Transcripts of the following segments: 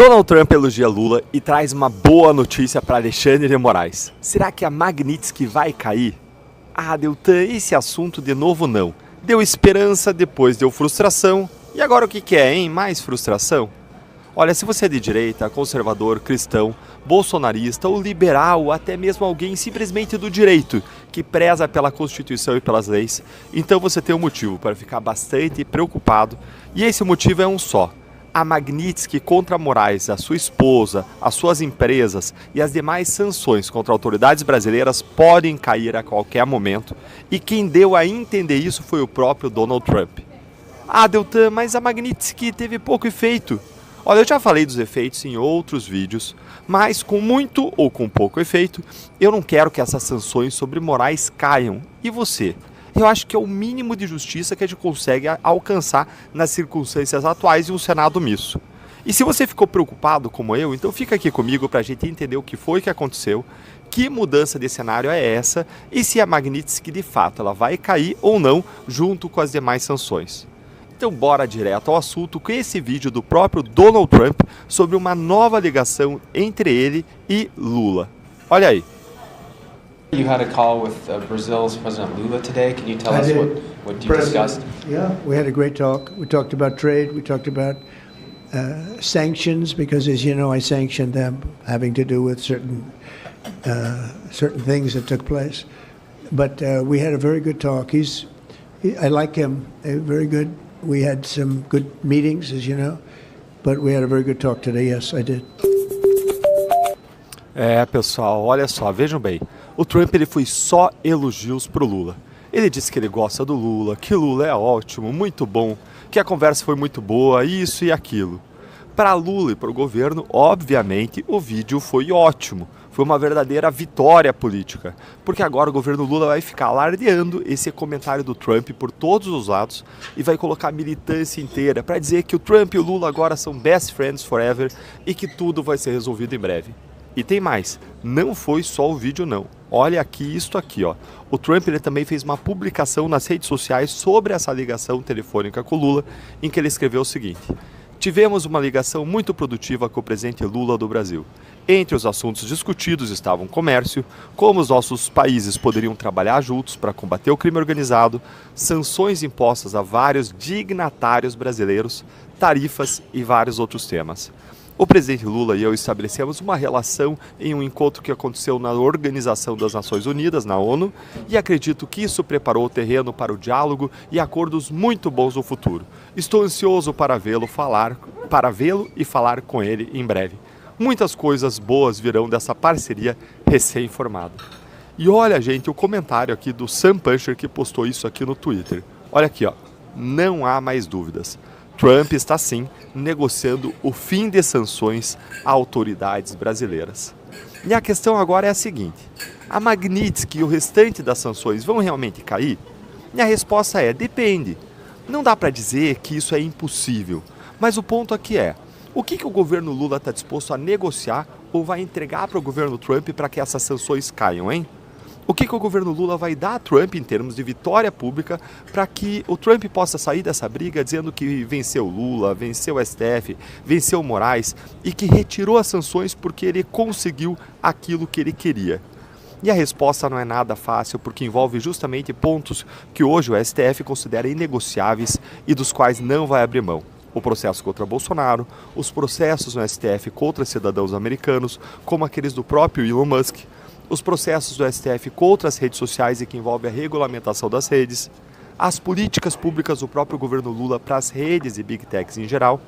Donald Trump elogia Lula e traz uma boa notícia para Alexandre de Moraes. Será que a Magnitsky vai cair? Ah, Deltan, esse assunto de novo não. Deu esperança, depois deu frustração. E agora o que é, hein? Mais frustração? Olha, se você é de direita, conservador, cristão, bolsonarista ou liberal, ou até mesmo alguém simplesmente do direito, que preza pela Constituição e pelas leis, então você tem um motivo para ficar bastante preocupado. E esse motivo é um só. A Magnitsky contra Moraes, a sua esposa, as suas empresas e as demais sanções contra autoridades brasileiras podem cair a qualquer momento, e quem deu a entender isso foi o próprio Donald Trump. Ah, Deltan, mas a Magnitsky teve pouco efeito. Olha, eu já falei dos efeitos em outros vídeos, mas com muito ou com pouco efeito, eu não quero que essas sanções sobre Moraes caiam. E você? Eu acho que é o mínimo de justiça que a gente consegue alcançar nas circunstâncias atuais de um Senado omisso. E se você ficou preocupado como eu, então fica aqui comigo para a gente entender o que foi que aconteceu, que mudança de cenário é essa e se a Magnitsky de fato ela vai cair ou não junto com as demais sanções. Então bora direto ao assunto com esse vídeo do próprio Donald Trump sobre uma nova ligação entre ele e Lula. Olha aí. You had a call with Brazil's President Lula today. Can you tell us what you discussed? Yeah, we had a great talk. We talked about trade. We talked about sanctions because, as you know, I sanctioned them, having to do with certain things that took place. But we had a very good talk. I like him. Very good. We had some good meetings, as you know, but we had a very good talk today. Yes, I did. É, pessoal, olha só, vejam bem. O Trump ele foi só elogios pro Lula. Ele disse que ele gosta do Lula, que Lula é ótimo, muito bom, que a conversa foi muito boa, isso e aquilo. Para Lula e para o governo, obviamente, o vídeo foi ótimo. Foi uma verdadeira vitória política, porque agora o governo Lula vai ficar alardeando esse comentário do Trump por todos os lados e vai colocar a militância inteira para dizer que o Trump e o Lula agora são best friends forever e que tudo vai ser resolvido em breve. E tem mais, não foi só o vídeo não. Olha aqui, isto aqui, ó. O Trump ele também fez uma publicação nas redes sociais sobre essa ligação telefônica com o Lula, em que ele escreveu o seguinte: tivemos uma ligação muito produtiva com o presidente Lula do Brasil. Entre os assuntos discutidos estavam comércio, como os nossos países poderiam trabalhar juntos para combater o crime organizado, sanções impostas a vários dignatários brasileiros, tarifas e vários outros temas. O presidente Lula e eu estabelecemos uma relação em um encontro que aconteceu na Organização das Nações Unidas, na ONU, e acredito que isso preparou o terreno para o diálogo e acordos muito bons no futuro. Estou ansioso para vê-lo e falar com ele em breve. Muitas coisas boas virão dessa parceria recém-formada. E olha, gente, o comentário aqui do Sam Puncher que postou isso aqui no Twitter. Olha aqui, ó. Não há mais dúvidas. Trump está sim negociando o fim de sanções a autoridades brasileiras. E a questão agora é a seguinte: a Magnitsky e o restante das sanções vão realmente cair? E a resposta é: depende. Não dá para dizer que isso é impossível, mas o ponto aqui é: o que o governo Lula está disposto a negociar ou vai entregar para o governo Trump para que essas sanções caiam, hein? O que o governo Lula vai dar a Trump em termos de vitória pública para que o Trump possa sair dessa briga dizendo que venceu Lula, venceu o STF, venceu o Moraes e que retirou as sanções porque ele conseguiu aquilo que ele queria? E a resposta não é nada fácil, porque envolve justamente pontos que hoje o STF considera inegociáveis e dos quais não vai abrir mão. O processo contra Bolsonaro, os processos no STF contra cidadãos americanos, como aqueles do próprio Elon Musk, os processos do STF contra as redes sociais e que envolve a regulamentação das redes, as políticas públicas do próprio governo Lula para as redes e Big Techs em geral,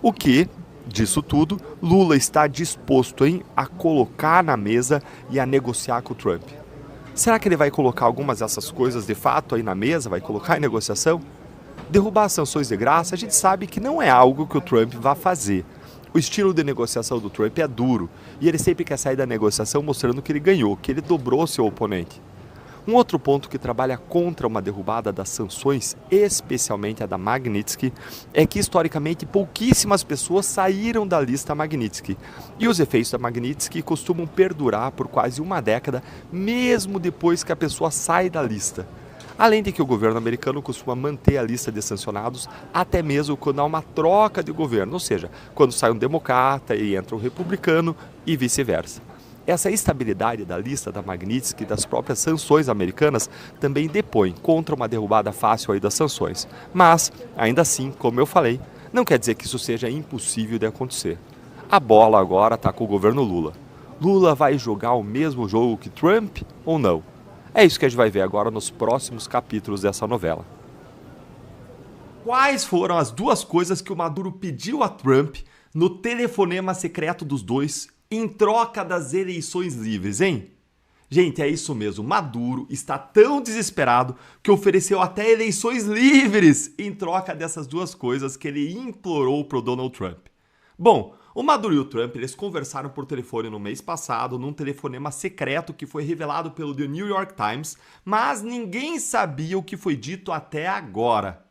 o que, disso tudo, Lula está disposto a colocar na mesa e a negociar com o Trump. Será que ele vai colocar algumas dessas coisas de fato aí na mesa, vai colocar em negociação? Derrubar as sanções de graça, a gente sabe que não é algo que o Trump vai fazer. O estilo de negociação do Trump é duro e ele sempre quer sair da negociação mostrando que ele ganhou, que ele dobrou seu oponente. Um outro ponto que trabalha contra uma derrubada das sanções, especialmente a da Magnitsky, é que historicamente pouquíssimas pessoas saíram da lista Magnitsky. E os efeitos da Magnitsky costumam perdurar por quase uma década, mesmo depois que a pessoa sai da lista. Além de que o governo americano costuma manter a lista de sancionados até mesmo quando há uma troca de governo, ou seja, quando sai um democrata e entra um republicano e vice-versa. Essa estabilidade da lista da Magnitsky e das próprias sanções americanas também depõe contra uma derrubada fácil aí das sanções. Mas, ainda assim, como eu falei, não quer dizer que isso seja impossível de acontecer. A bola agora está com o governo Lula. Lula vai jogar o mesmo jogo que Trump ou não? É isso que a gente vai ver agora nos próximos capítulos dessa novela. Quais foram as duas coisas que o Maduro pediu a Trump no telefonema secreto dos dois em troca das eleições livres, hein? Gente, é isso mesmo. Maduro está tão desesperado que ofereceu até eleições livres em troca dessas duas coisas que ele implorou para o Donald Trump. Bom, o Maduro e o Trump, eles conversaram por telefone no mês passado, num telefonema secreto que foi revelado pelo The New York Times, mas ninguém sabia o que foi dito até agora.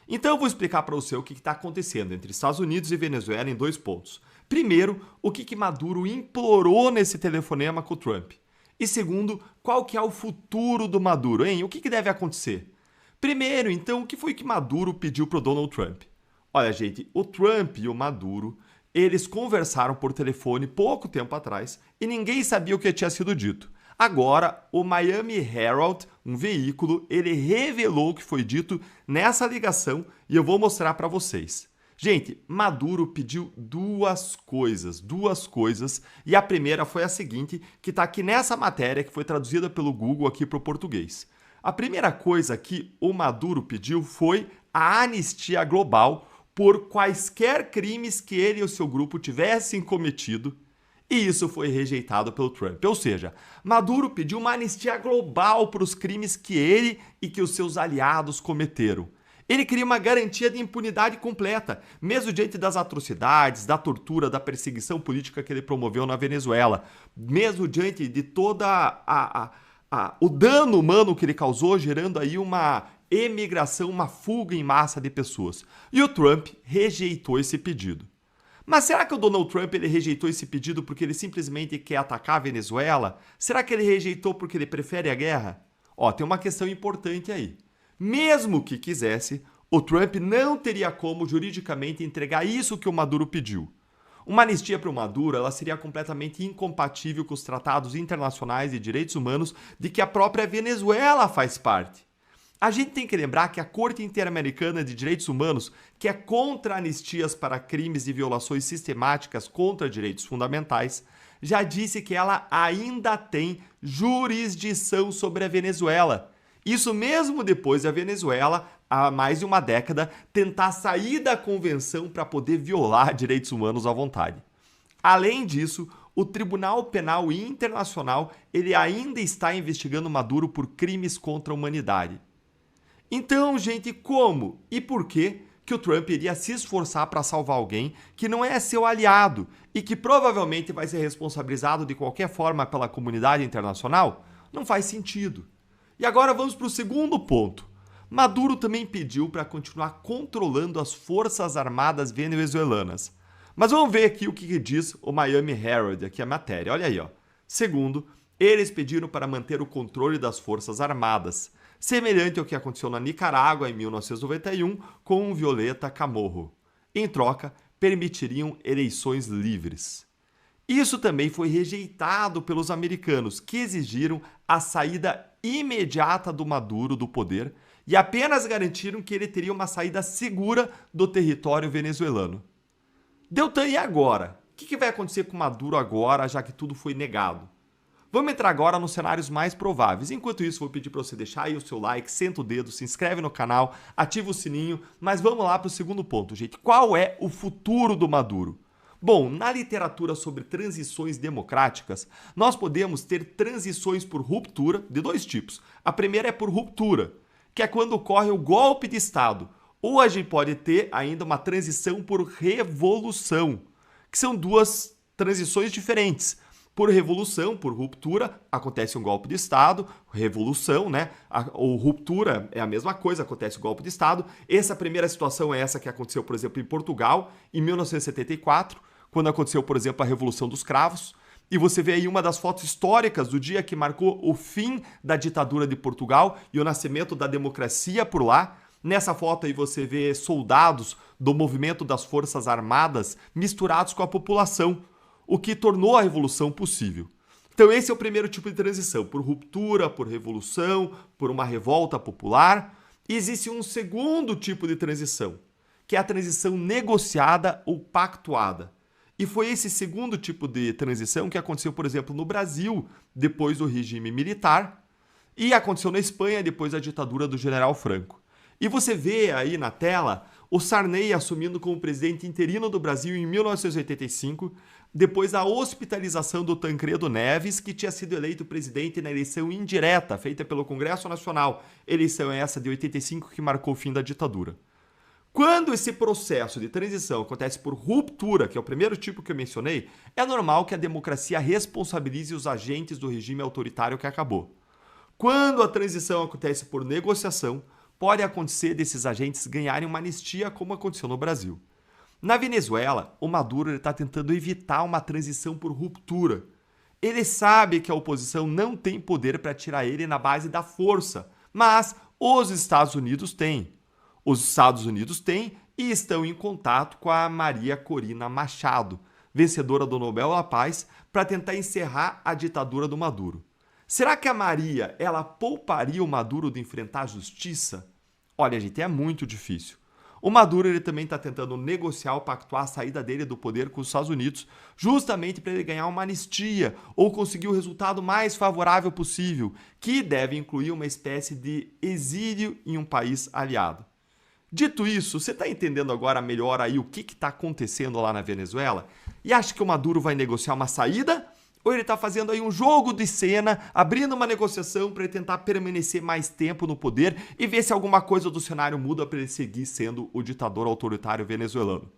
Então eu vou explicar para você o que está acontecendo entre Estados Unidos e Venezuela em 2 pontos. Primeiro, o que Maduro implorou nesse telefonema com o Trump. E segundo, qual que é o futuro do Maduro, hein? O que deve acontecer? Primeiro, então, o que foi que Maduro pediu para o Donald Trump? Olha, gente, o Trump e o Maduro, eles conversaram por telefone pouco tempo atrás e ninguém sabia o que tinha sido dito. Agora, o Miami Herald, um veículo, ele revelou o que foi dito nessa ligação e eu vou mostrar para vocês. Gente, Maduro pediu duas coisas, e a primeira foi a seguinte, que está aqui nessa matéria que foi traduzida pelo Google aqui para o português. A primeira coisa que o Maduro pediu foi a anistia global por quaisquer crimes que ele e o seu grupo tivessem cometido, e isso foi rejeitado pelo Trump. Ou seja, Maduro pediu uma anistia global para os crimes que ele e que os seus aliados cometeram. Ele queria uma garantia de impunidade completa, mesmo diante das atrocidades, da tortura, da perseguição política que ele promoveu na Venezuela, mesmo diante de toda o dano humano que ele causou, gerando aí uma emigração, uma fuga em massa de pessoas. E o Trump rejeitou esse pedido. Mas será que o Donald Trump ele rejeitou esse pedido porque ele simplesmente quer atacar a Venezuela? Será que ele rejeitou porque ele prefere a guerra? Tem uma questão importante aí. Mesmo que quisesse, o Trump não teria como juridicamente entregar isso que o Maduro pediu. Uma anistia para o Maduro ela seria completamente incompatível com os tratados internacionais de direitos humanos de que a própria Venezuela faz parte. A gente tem que lembrar que a Corte Interamericana de Direitos Humanos, que é contra anistias para crimes e violações sistemáticas contra direitos fundamentais, já disse que ela ainda tem jurisdição sobre a Venezuela. Isso mesmo depois da Venezuela, há mais de uma década, tentar sair da convenção para poder violar direitos humanos à vontade. Além disso, o Tribunal Penal Internacional ele ainda está investigando Maduro por crimes contra a humanidade. Então, gente, como e por que o Trump iria se esforçar para salvar alguém que não é seu aliado e que provavelmente vai ser responsabilizado de qualquer forma pela comunidade internacional? Não faz sentido. E agora vamos para o segundo ponto. Maduro também pediu para continuar controlando as forças armadas venezuelanas. Mas vamos ver aqui o que diz o Miami Herald, aqui a matéria. Olha aí, ó. Segundo, eles pediram para manter o controle das forças armadas, semelhante ao que aconteceu na Nicarágua em 1991 com o Violeta Chamorro. Em troca, permitiriam eleições livres. Isso também foi rejeitado pelos americanos, que exigiram a saída imediata do Maduro do poder e apenas garantiram que ele teria uma saída segura do território venezuelano. Deltan, e agora? O que vai acontecer com Maduro agora, já que tudo foi negado? Vamos entrar agora nos cenários mais prováveis. Enquanto isso, vou pedir para você deixar aí o seu like, senta o dedo, se inscreve no canal, ativa o sininho. Mas vamos lá para o segundo ponto, gente. Qual é o futuro do Maduro? Bom, na literatura sobre transições democráticas, nós podemos ter transições por ruptura de 2 tipos. A primeira é por ruptura, que é quando ocorre o golpe de Estado. Ou a gente pode ter ainda uma transição por revolução, que são 2 transições diferentes. Por revolução, por ruptura, acontece um golpe de Estado, revolução, né? Ou ruptura é a mesma coisa, acontece o golpe de Estado. Essa primeira situação é essa que aconteceu, por exemplo, em Portugal, em 1974, quando aconteceu, por exemplo, a Revolução dos Cravos. E você vê aí uma das fotos históricas do dia que marcou o fim da ditadura de Portugal e o nascimento da democracia por lá. Nessa foto aí você vê soldados do movimento das Forças Armadas misturados com a população, o que tornou a revolução possível. Então esse é o primeiro tipo de transição, por ruptura, por revolução, por uma revolta popular. E existe um segundo tipo de transição, que é a transição negociada ou pactuada. E foi esse segundo tipo de transição que aconteceu, por exemplo, no Brasil, depois do regime militar, e aconteceu na Espanha, depois da ditadura do General Franco. E você vê aí na tela o Sarney assumindo como presidente interino do Brasil em 1985, depois da hospitalização do Tancredo Neves, que tinha sido eleito presidente na eleição indireta feita pelo Congresso Nacional, eleição essa de 85 que marcou o fim da ditadura. Quando esse processo de transição acontece por ruptura, que é o primeiro tipo que eu mencionei, é normal que a democracia responsabilize os agentes do regime autoritário que acabou. Quando a transição acontece por negociação, pode acontecer desses agentes ganharem uma anistia, como aconteceu no Brasil. Na Venezuela, o Maduro está tentando evitar uma transição por ruptura. Ele sabe que a oposição não tem poder para tirar ele na base da força, mas os Estados Unidos têm. Os Estados Unidos têm e estão em contato com a Maria Corina Machado, vencedora do Nobel da Paz, para tentar encerrar a ditadura do Maduro. Será que a Maria, ela pouparia o Maduro de enfrentar a justiça? Olha, gente, é muito difícil. O Maduro ele também está tentando negociar ou pactuar a saída dele do poder com os Estados Unidos, justamente para ele ganhar uma anistia ou conseguir o resultado mais favorável possível, que deve incluir uma espécie de exílio em um país aliado. Dito isso, você está entendendo agora melhor aí o que está acontecendo lá na Venezuela? E acha que o Maduro vai negociar uma saída? Ou ele está fazendo aí um jogo de cena, abrindo uma negociação para ele tentar permanecer mais tempo no poder e ver se alguma coisa do cenário muda para ele seguir sendo o ditador autoritário venezuelano?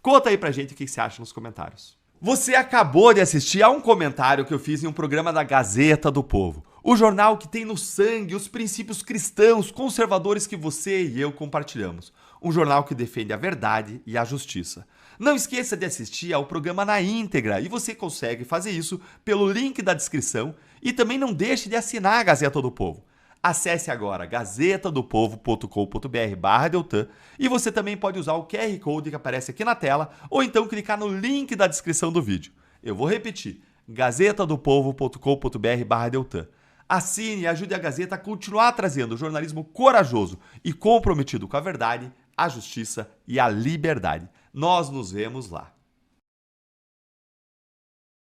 Conta aí pra gente o que você acha nos comentários. Você acabou de assistir a um comentário que eu fiz em um programa da Gazeta do Povo, o jornal que tem no sangue os princípios cristãos conservadores que você e eu compartilhamos. Um jornal que defende a verdade e a justiça. Não esqueça de assistir ao programa na íntegra e você consegue fazer isso pelo link da descrição e também não deixe de assinar a Gazeta do Povo. Acesse agora gazetadopovo.com.br/Deltan e você também pode usar o QR Code que aparece aqui na tela ou então clicar no link da descrição do vídeo. Eu vou repetir, gazetadopovo.com.br/Deltan. Assine e ajude a Gazeta a continuar trazendo jornalismo corajoso e comprometido com a verdade, a justiça e a liberdade. Nós nos vemos lá.